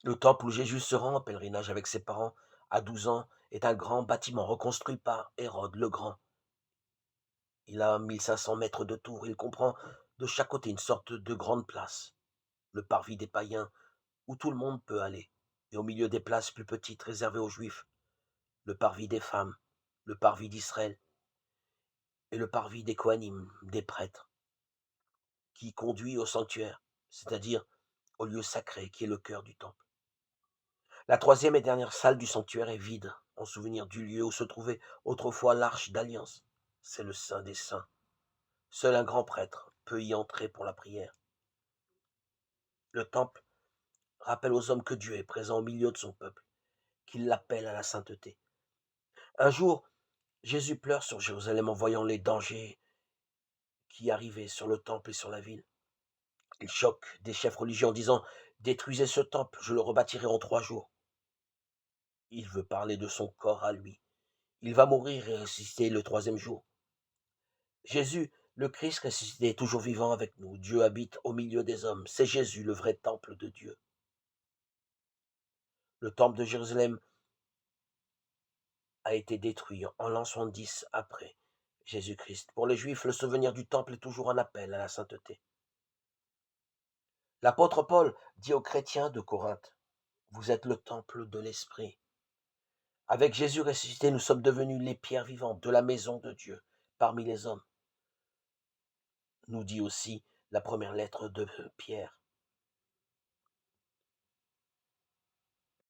Le temple où Jésus se rend en pèlerinage avec ses parents à 12 ans est un grand bâtiment reconstruit par Hérode le Grand. Il a 1500 mètres de tour. Il comprend de chaque côté une sorte de grande place, le parvis des païens, où tout le monde peut aller, et au milieu des places plus petites réservées aux Juifs, le parvis des femmes, le parvis d'Israël et le parvis des Kohanim, des prêtres, qui conduit au sanctuaire, c'est-à-dire au lieu sacré qui est le cœur du temple. La troisième et dernière salle du sanctuaire est vide, en souvenir du lieu où se trouvait autrefois l'arche d'alliance. C'est le Saint des Saints. Seul un grand prêtre peut y entrer pour la prière. Le temple rappelle aux hommes que Dieu est présent au milieu de son peuple, qu'il l'appelle à la sainteté. Un jour, Jésus pleure sur Jérusalem en voyant les dangers qui arrivaient sur le temple et sur la ville. Il choque des chefs religieux en disant: détruisez ce temple, je le rebâtirai en 3 jours. Il veut parler de son corps à lui. Il va mourir et ressusciter le troisième jour. Jésus, le Christ ressuscité, est toujours vivant avec nous. Dieu habite au milieu des hommes. C'est Jésus, le vrai temple de Dieu. Le temple de Jérusalem a été détruit en l'an 70 après Jésus-Christ. Pour les Juifs, le souvenir du temple est toujours un appel à la sainteté. L'apôtre Paul dit aux chrétiens de Corinthe: vous êtes le temple de l'Esprit. Avec Jésus ressuscité, nous sommes devenus les pierres vivantes de la maison de Dieu parmi les hommes, nous dit aussi la première lettre de Pierre.